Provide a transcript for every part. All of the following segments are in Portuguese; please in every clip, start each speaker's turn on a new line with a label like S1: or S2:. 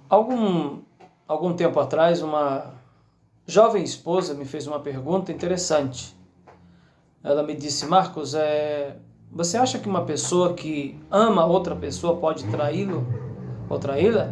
S1: Algum, algum tempo atrás, uma jovem esposa me fez uma pergunta interessante. Ela me disse: Marcos, você acha que uma pessoa que ama outra pessoa pode traí-lo ou traí-la?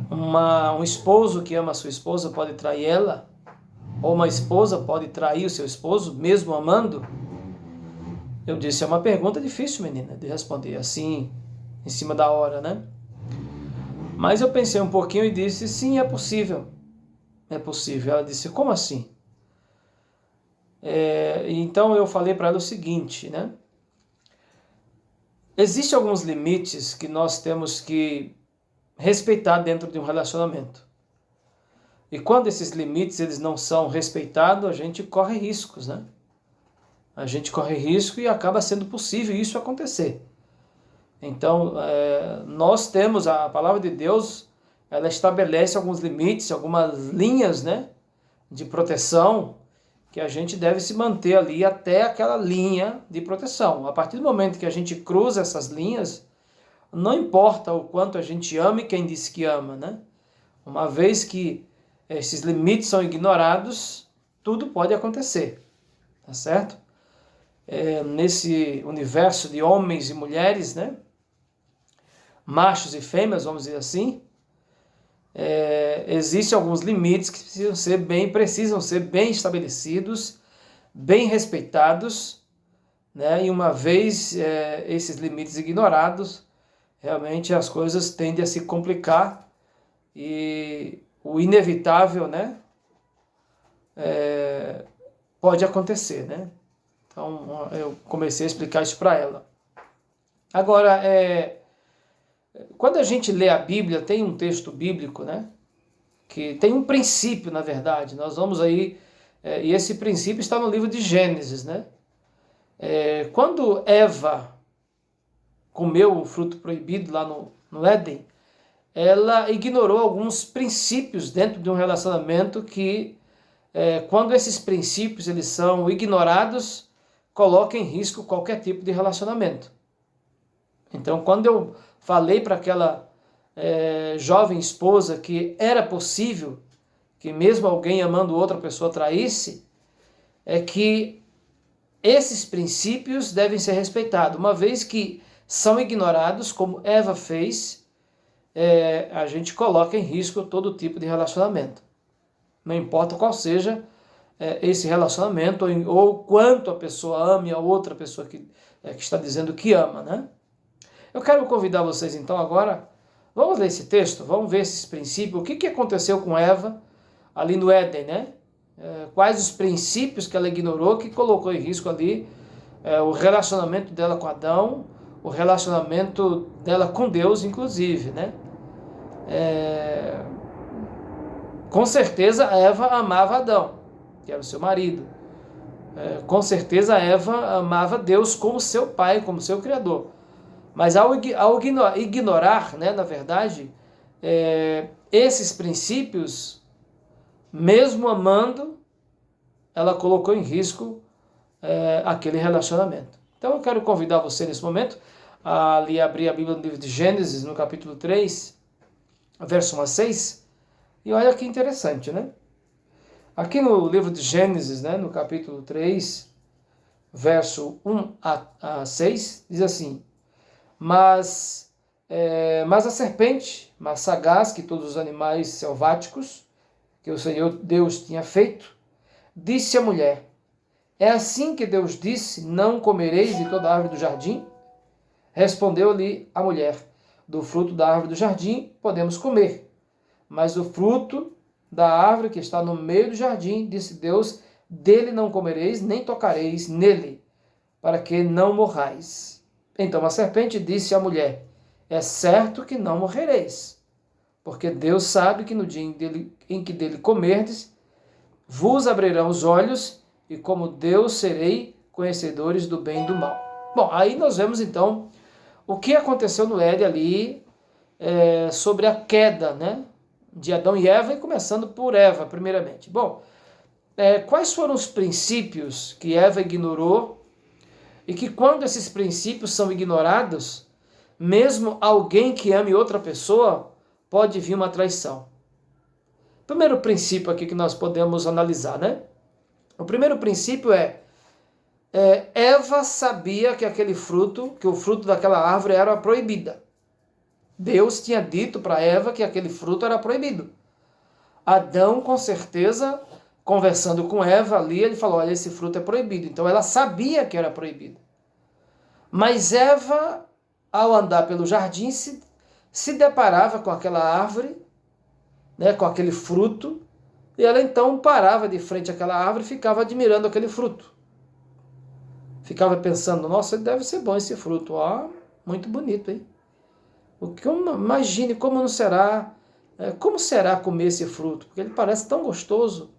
S1: Um esposo que ama a sua esposa pode trair ela? Ou uma esposa pode trair o seu esposo, mesmo amando? Eu disse: é uma pergunta difícil, menina, de responder assim, em cima da hora, né? Mas eu pensei um pouquinho e disse: sim, é possível. É possível. Ela disse: como assim? Então eu falei para ela o seguinte, né? Existem alguns limites que nós temos que respeitar dentro de um relacionamento. E quando esses limites eles não são respeitados, a gente corre riscos, né? A gente corre risco e acaba sendo possível isso acontecer. Então, nós temos a palavra de Deus, ela estabelece alguns limites, algumas linhas, né, de proteção, que a gente deve se manter ali até aquela linha de proteção. A partir do momento que a gente cruza essas linhas, não importa o quanto a gente ama e quem disse que ama, né? Uma vez que esses limites são ignorados, tudo pode acontecer, tá certo? Nesse universo de homens e mulheres, né? Machos e fêmeas, vamos dizer assim, existem alguns limites que precisam ser bem estabelecidos, bem respeitados, né? E uma vez esses limites ignorados, realmente as coisas tendem a se complicar e o inevitável, né? Pode acontecer, né? Então eu comecei a explicar isso para ela. Agora, quando a gente lê a Bíblia, tem um texto bíblico, né? Que tem um princípio, na verdade. Nós vamos aí, e esse princípio está no livro de Gênesis, né? Quando Eva comeu o fruto proibido lá no Éden, ela ignorou alguns princípios dentro de um relacionamento que, quando esses princípios eles são ignorados, coloca em risco qualquer tipo de relacionamento. Então, quando eu falei para aquela jovem esposa que era possível que mesmo alguém amando outra pessoa traísse, é que esses princípios devem ser respeitados. Uma vez que são ignorados, como Eva fez, a gente coloca em risco todo tipo de relacionamento. Não importa qual seja esse relacionamento ou quanto a pessoa ame a outra pessoa que está dizendo que ama, né? Eu quero convidar vocês então agora, vamos ler esse texto, vamos ver esses princípios, o que aconteceu com Eva ali no Éden, né? Quais os princípios que ela ignorou que colocou em risco ali o relacionamento dela com Adão, o relacionamento dela com Deus, inclusive, né? Com certeza Eva amava Adão, que era o seu marido. Com certeza Eva amava Deus como seu pai, como seu criador. Mas ao ignorar, né, na verdade, esses princípios, mesmo amando, ela colocou em risco aquele relacionamento. Então eu quero convidar você nesse momento a ali abrir a Bíblia no livro de Gênesis, no capítulo 3, verso 1 a 6. E olha que interessante, né? Aqui no livro de Gênesis, né, no capítulo 3, verso 1 a 6, diz assim: Mas a serpente, mais sagaz que todos os animais selváticos que o Senhor Deus tinha feito, disse à mulher: É assim que Deus disse, não comereis de toda a árvore do jardim? Respondeu-lhe a mulher: Do fruto da árvore do jardim podemos comer, mas do fruto da árvore que está no meio do jardim, disse Deus, dele não comereis, nem tocareis nele, para que não morrais. Então a serpente disse à mulher: É certo que não morrereis, porque Deus sabe que no dia em que dele comerdes, vos abrirão os olhos, e como Deus serei conhecedores do bem e do mal. Bom, aí nós vemos então o que aconteceu no Éden ali, sobre a queda, né, de Adão e Eva, e começando por Eva, primeiramente. Bom, quais foram os princípios que Eva ignorou e que quando esses princípios são ignorados, mesmo alguém que ame outra pessoa pode vir uma traição. Primeiro princípio aqui que nós podemos analisar, né? O primeiro princípio Eva sabia que aquele fruto, que o fruto daquela árvore era proibida. Deus tinha dito para Eva que aquele fruto era proibido. Adão, com certeza, conversando com Eva ali, ele falou, olha, esse fruto é proibido. Então ela sabia que era proibido. Mas Eva, ao andar pelo jardim, se deparava com aquela árvore, né, com aquele fruto, e ela então parava de frente àquela árvore e ficava admirando aquele fruto. Ficava pensando, nossa, deve ser bom esse fruto, ó, muito bonito, hein? Imagine como não será, como será comer esse fruto, porque ele parece tão gostoso,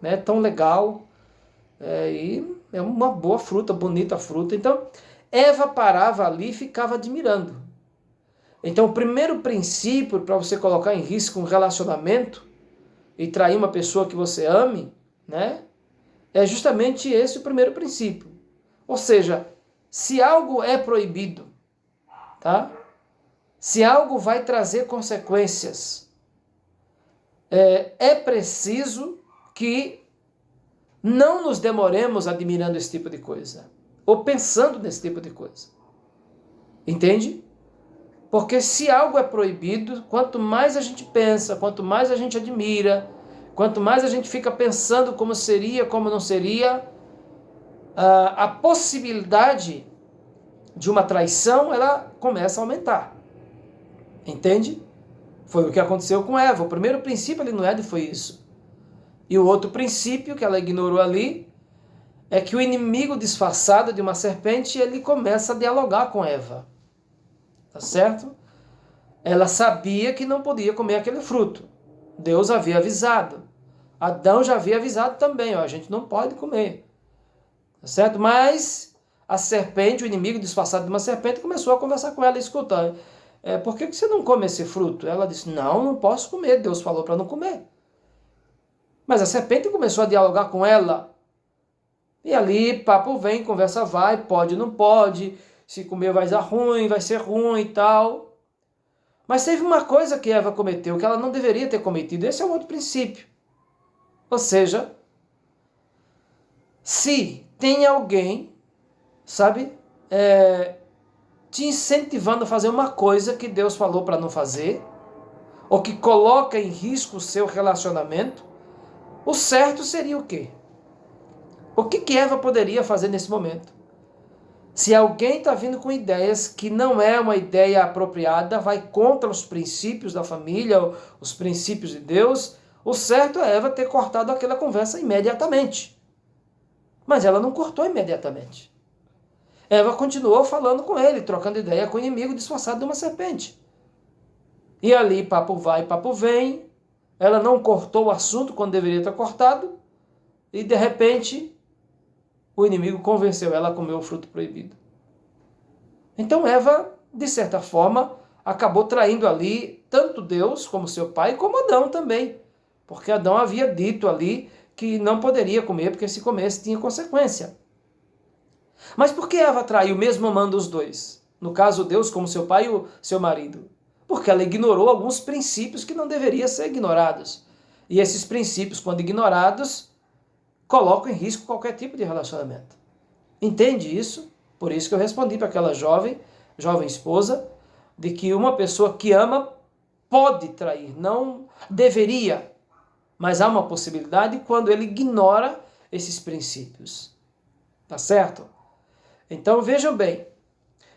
S1: né, tão legal, e é uma boa fruta, bonita fruta. Então, Eva parava ali e ficava admirando. Então, o primeiro princípio para você colocar em risco um relacionamento e trair uma pessoa que você ame, né, é justamente esse o primeiro princípio. Ou seja, se algo é proibido, tá? Se algo vai trazer consequências, é preciso que não nos demoremos admirando esse tipo de coisa, ou pensando nesse tipo de coisa. Entende? Porque se algo é proibido, quanto mais a gente pensa, quanto mais a gente admira, quanto mais a gente fica pensando como seria, como não seria, a possibilidade de uma traição, ela começa a aumentar. Entende? Foi o que aconteceu com Eva. O primeiro princípio ali no Éden foi isso. E o outro princípio que ela ignorou ali é que o inimigo disfarçado de uma serpente, ele começa a dialogar com Eva. Tá certo? Ela sabia que não podia comer aquele fruto. Deus havia avisado. Adão já havia avisado também, ó, a gente não pode comer. Tá certo? Mas a serpente, o inimigo disfarçado de uma serpente, começou a conversar com ela e escutar. Por que você não come esse fruto? Ela disse, não posso comer, Deus falou para não comer. Mas a serpente começou a dialogar com ela. E ali, papo vem, conversa vai, pode, não pode, se comer vai dar ruim, vai ser ruim e tal. Mas teve uma coisa que Eva cometeu, que ela não deveria ter cometido. Esse é um outro princípio. Ou seja, se tem alguém, sabe, te incentivando a fazer uma coisa que Deus falou para não fazer, ou que coloca em risco o seu relacionamento, o certo seria o quê? O que Eva poderia fazer nesse momento? Se alguém está vindo com ideias que não é uma ideia apropriada, vai contra os princípios da família, os princípios de Deus, o certo é Eva ter cortado aquela conversa imediatamente. Mas ela não cortou imediatamente. Eva continuou falando com ele, trocando ideia com o inimigo disfarçado de uma serpente. E ali, papo vai, papo vem, ela não cortou o assunto quando deveria ter cortado, e de repente o inimigo convenceu ela a comer o fruto proibido. Então Eva, de certa forma, acabou traindo ali tanto Deus como seu pai, como Adão também. Porque Adão havia dito ali que não poderia comer, porque se comesse tinha consequência. Mas por que Eva traiu, mesmo amando os dois? No caso, Deus como seu pai e o seu marido. Porque ela ignorou alguns princípios que não deveriam ser ignorados. E esses princípios, quando ignorados, colocam em risco qualquer tipo de relacionamento. Entende isso? Por isso que eu respondi para aquela jovem esposa, de que uma pessoa que ama pode trair, não deveria, mas há uma possibilidade quando ele ignora esses princípios. Tá certo? Então vejam bem,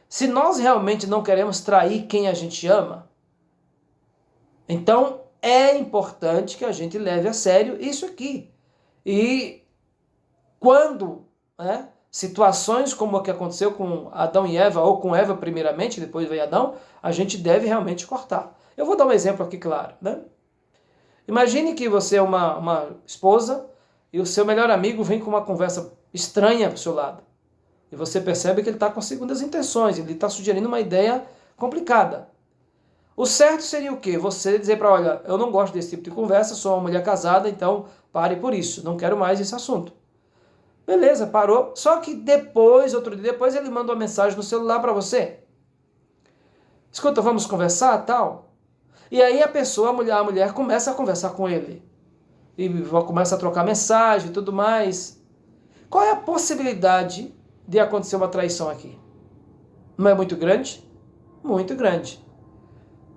S1: se nós realmente não queremos trair quem a gente ama, então é importante que a gente leve a sério isso aqui. E quando situações como a que aconteceu com Adão e Eva, ou com Eva primeiramente, depois veio Adão, a gente deve realmente cortar. Eu vou dar um exemplo aqui claro, né? Imagine que você é uma esposa e o seu melhor amigo vem com uma conversa estranha para o seu lado. E você percebe que ele está com segundas intenções, ele está sugerindo uma ideia complicada. O certo seria o quê? Você dizer para, olha, eu não gosto desse tipo de conversa, sou uma mulher casada, então pare por isso, não quero mais esse assunto. Beleza, parou. Só que depois, outro dia depois, ele manda uma mensagem no celular para você. Escuta, vamos conversar, tal? E aí a mulher começa a conversar com ele. E começa a trocar mensagem e tudo mais. Qual é a possibilidade de acontecer uma traição aqui? Não é muito grande? Muito grande.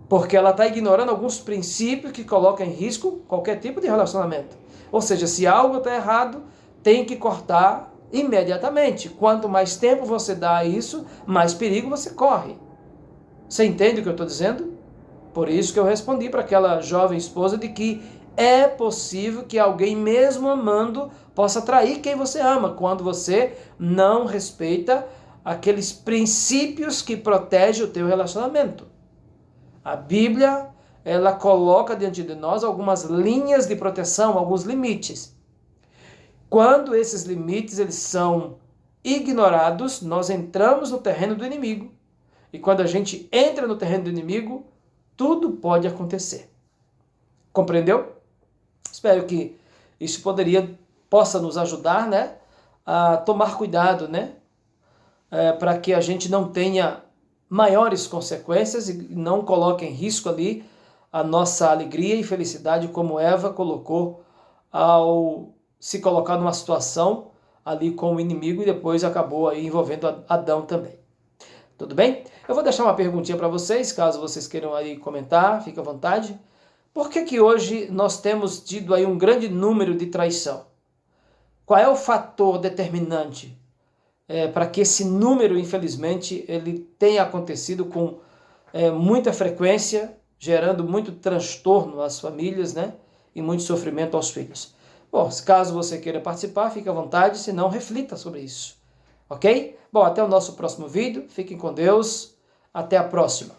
S1: Porque ela está ignorando alguns princípios que colocam em risco qualquer tipo de relacionamento. Ou seja, se algo está errado, tem que cortar imediatamente. Quanto mais tempo você dá a isso, mais perigo você corre. Você entende o que eu estou dizendo? Por isso que eu respondi para aquela jovem esposa de que é possível que alguém, mesmo amando, possa trair quem você ama, quando você não respeita aqueles princípios que protegem o teu relacionamento. A Bíblia, ela coloca diante de nós algumas linhas de proteção, alguns limites. Quando esses limites eles são ignorados, nós entramos no terreno do inimigo. E quando a gente entra no terreno do inimigo, tudo pode acontecer. Compreendeu? Espero que isso possa nos ajudar, né, a tomar cuidado, né, para que a gente não tenha maiores consequências e não coloque em risco ali a nossa alegria e felicidade, como Eva colocou ao se colocar numa situação ali com o inimigo e depois acabou aí envolvendo Adão também. Tudo bem? Eu vou deixar uma perguntinha para vocês, caso vocês queiram aí comentar, fique à vontade. Por que hoje nós temos tido aí um grande número de traição? Qual é o fator determinante para que esse número, infelizmente, ele tenha acontecido com muita frequência, gerando muito transtorno às famílias, né? E muito sofrimento aos filhos? Bom, caso você queira participar, fique à vontade, se não, reflita sobre isso. Ok? Bom, até o nosso próximo vídeo. Fiquem com Deus. Até a próxima.